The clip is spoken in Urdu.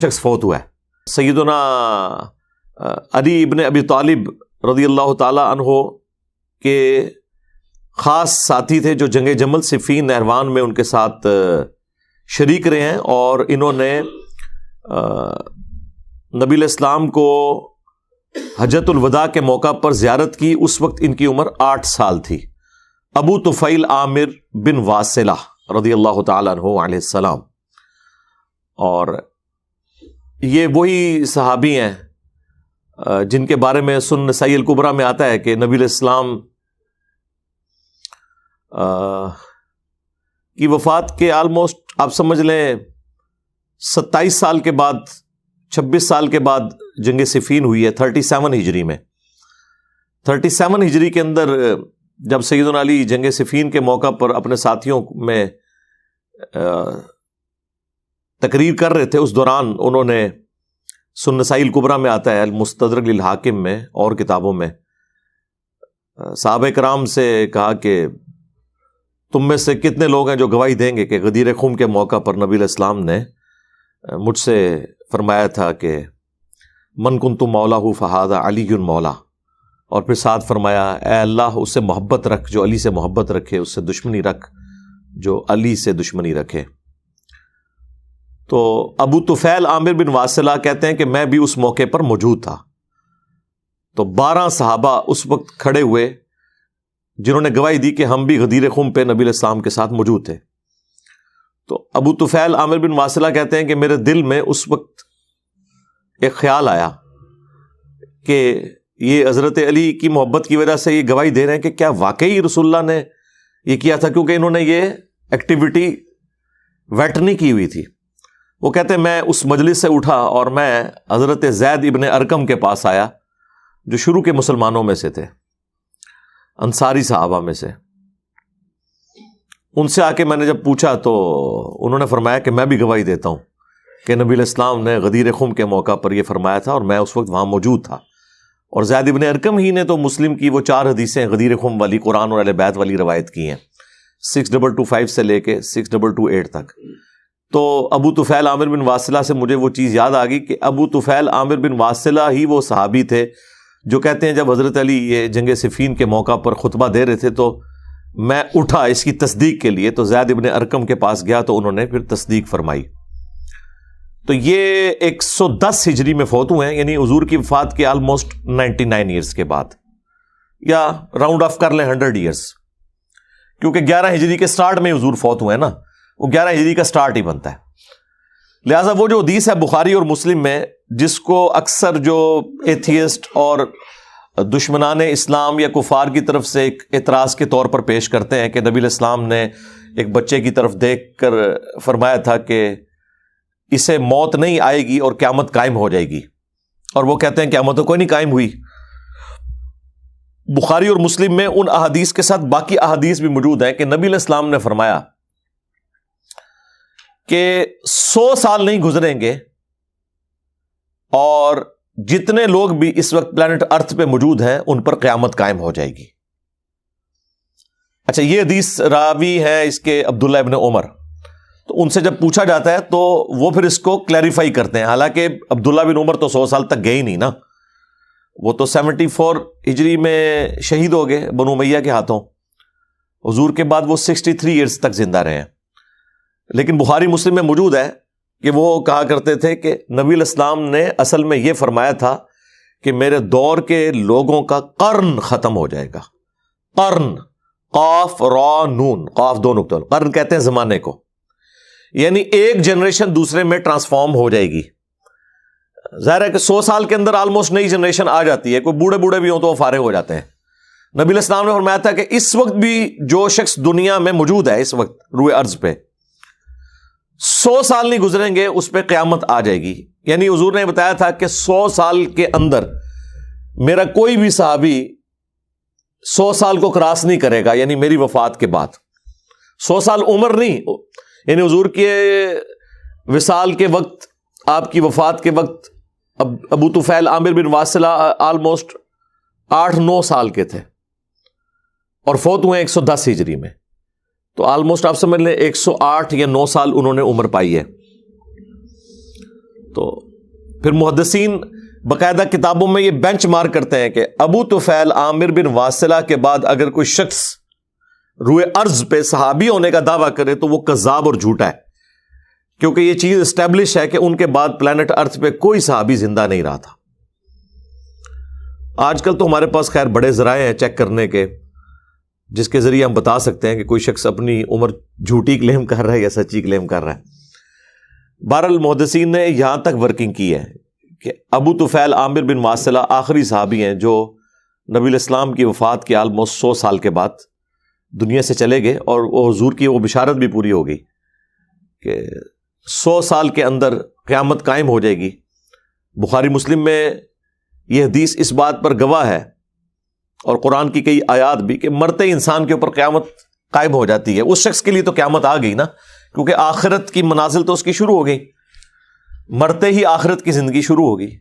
شخص فوت ہوا ہے. سیدنا علی ابن ابی طالب رضی اللہ تعالی عنہ کے خاص ساتھی تھے جو جنگ جمل صفین نہروان میں ان کے ساتھ شریک رہے ہیں، اور انہوں نے نبی علیہ السلام کو حجۃ الوداع کے موقع پر زیارت کی. اس وقت ان کی عمر 8 سال تھی. ابو طفیل عامر بن واصلہ رضی اللہ تعالیٰ عنہ علیہ السلام، اور یہ وہی صحابی ہیں جن کے بارے میں سنن نسائی الکبریٰ میں آتا ہے کہ نبی علیہ السلام کی وفات کے آلموسٹ آپ سمجھ لیں 27 سال کے بعد، 26 سال کے بعد جنگ صفین ہوئی ہے 37 ہجری میں. 37 ہجری کے اندر جب سیدنا علی جنگ صفین کے موقع پر اپنے ساتھیوں میں تقریر کر رہے تھے، اس دوران انہوں نے سنن نسائی الکبریٰ میں آتا ہے، المستدرک للحاکم میں اور کتابوں میں صحابہ کرام سے کہا کہ تم میں سے کتنے لوگ ہیں جو گواہی دیں گے کہ غدیر خم کے موقع پر نبی علیہ السلام نے مجھ سے فرمایا تھا کہ من کنت مولاہ فہذا علی مولا، اور پھر ساتھ فرمایا اے اللہ اس سے محبت رکھ جو علی سے محبت رکھے، اس سے دشمنی رکھ جو علی سے دشمنی رکھے. تو ابو طفیل عامر بن واصلہ کہتے ہیں کہ میں بھی اس موقع پر موجود تھا. تو 12 صحابہ اس وقت کھڑے ہوئے جنہوں نے گواہی دی کہ ہم بھی غدیر خم پہ نبی علیہ السلام کے ساتھ موجود تھے. تو ابو طفیل عامر بن واصلہ کہتے ہیں کہ میرے دل میں اس وقت ایک خیال آیا کہ یہ حضرت علی کی محبت کی وجہ سے یہ گواہی دے رہے ہیں کہ کیا واقعی رسول اللہ نے یہ کیا تھا، کیونکہ انہوں نے یہ ایکٹیویٹی ویٹ نہیں کی ہوئی تھی. وہ کہتے ہیں میں اس مجلس سے اٹھا اور میں حضرت زید ابن ارقم کے پاس آیا جو شروع کے مسلمانوں میں سے تھے، انصاری صحابہ میں سے. ان سے آ کے میں نے جب پوچھا تو انہوں نے فرمایا کہ میں بھی گواہی دیتا ہوں کہ نبی علیہ السلام نے غدیر خم کے موقع پر یہ فرمایا تھا اور میں اس وقت وہاں موجود تھا. اور زید ابن ارقم ہی نے تو مسلم کی وہ 4 حدیثیں غدیر خم والی، قرآن اور اہل بیت والی روایت کی ہیں 6225 سے لے کے 6228 تک. تو ابو طفیل عامر بن واصلہ سے مجھے وہ چیز یاد آ گئی کہ ابو طفیل عامر بن واصلہ ہی وہ صحابی تھے جو کہتے ہیں جب حضرت علی یہ جنگ صفین کے موقع پر خطبہ دے رہے تھے تو میں اٹھا اس کی تصدیق کے لیے، تو زید ابن ارقم کے پاس گیا تو انہوں نے پھر تصدیق فرمائی. تو یہ 110 ہجری میں فوت ہوئے ہیں، یعنی حضور کی وفات کے آلموسٹ 99 ایئرس کے بعد، یا راؤنڈ آف کر لیں 100 ایئرس، کیونکہ 11 ہجری کے سٹارٹ میں حضور فوت ہوئے ہیں نا، وہ 11 ہجری کا سٹارٹ ہی بنتا ہے. لہٰذا وہ جو حدیث ہے بخاری اور مسلم میں، جس کو اکثر جو ایتھیسٹ اور دشمنان اسلام یا کفار کی طرف سے ایک اعتراض کے طور پر پیش کرتے ہیں کہ نبی علیہ السلام نے ایک بچے کی طرف دیکھ کر فرمایا تھا کہ اسے موت نہیں آئے گی اور قیامت قائم ہو جائے گی، اور وہ کہتے ہیں قیامت تو کوئی نہیں قائم ہوئی. بخاری اور مسلم میں ان احادیث کے ساتھ باقی احادیث بھی موجود ہیں کہ نبی علیہ السلام نے فرمایا کہ 100 سال نہیں گزریں گے اور جتنے لوگ بھی اس وقت پلانٹ ارتھ پہ موجود ہیں ان پر قیامت قائم ہو جائے گی. اچھا، یہ حدیث راوی ہے اس کے عبداللہ ابن عمر. تو ان سے جب پوچھا جاتا ہے تو وہ پھر اس کو کلیریفائی کرتے ہیں، حالانکہ عبداللہ بن عمر تو 100 سال تک گئے ہی نہیں نا، وہ تو 74 ہجری میں شہید ہو گئے بنو امیہ کے ہاتھوں. حضور کے بعد وہ 63 ایئرز تک زندہ رہے ہیں. لیکن بخاری مسلم میں موجود ہے کہ وہ کہا کرتے تھے کہ نبی علیہ السلام نے اصل میں یہ فرمایا تھا کہ میرے دور کے لوگوں کا قرن ختم ہو جائے گا. قرن، قاف را نون، قاف 2 نقطہ، قرن کہتے ہیں زمانے کو، یعنی ایک جنریشن دوسرے میں ٹرانسفارم ہو جائے گی. ظاہر ہے کہ 100 سال کے اندر آلموسٹ نئی جنریشن آ جاتی ہے، کوئی بوڑھے بھی ہوں تو وہ فارغ ہو جاتے ہیں. نبی علیہ السلام نے فرمایا تھا کہ اس وقت بھی جو شخص دنیا میں موجود ہے اس وقت روئے ارض پہ 100 سال نہیں گزریں گے اس پہ قیامت آ جائے گی. یعنی حضور نے بتایا تھا کہ 100 سال کے اندر میرا کوئی بھی صحابی 100 سال کو کراس نہیں کرے گا، یعنی میری وفات کے بعد. 100 سال عمر نہیں، یعنی حضور کے وصال کے وقت، آپ کی وفات کے وقت ابو طفیل عامر بن واصلہ آلموسٹ 8-9 سال کے تھے اور فوت ہوئے 110 ہجری میں. تو آلموسٹ آپ سمجھ لیں 108 یا 9 سال انہوں نے عمر پائی ہے. تو پھر محدثین باقاعدہ کتابوں میں یہ بینچ مارک کرتے ہیں کہ ابو طفیل عامر بن واصلہ کے بعد اگر کوئی شخص روئے ارض پہ صحابی ہونے کا دعویٰ کرے تو وہ کذاب اور جھوٹا ہے، کیونکہ یہ چیز اسٹیبلش ہے کہ ان کے بعد پلانٹ ارتھ پہ کوئی صحابی زندہ نہیں رہا تھا۔ آج کل تو ہمارے پاس خیر بڑے ذرائع ہیں چیک کرنے کے، جس کے ذریعے ہم بتا سکتے ہیں کہ کوئی شخص اپنی عمر جھوٹی کلیم کر رہا ہے یا سچی کلیم کر رہا ہے۔ بہرحال محدثین نے یہاں تک ورکنگ کی ہے کہ ابو طفیل عامر بن واصلہ آخری صحابی ہیں جو نبی الاسلام کی وفات کے آلموسٹ 100 سال کے بعد دنیا سے چلے گئے، اور وہ حضور کی وہ بشارت بھی پوری ہو گئی کہ 100 سال کے اندر قیامت قائم ہو جائے گی۔ بخاری مسلم میں یہ حدیث اس بات پر گواہ ہے، اور قرآن کی کئی آیات بھی، کہ مرتے انسان کے اوپر قیامت قائم ہو جاتی ہے۔ اس شخص کے لیے تو قیامت آ گئی نا، کیونکہ آخرت کی منازل تو اس کی شروع ہو گئی، مرتے ہی آخرت کی زندگی شروع ہو گئی۔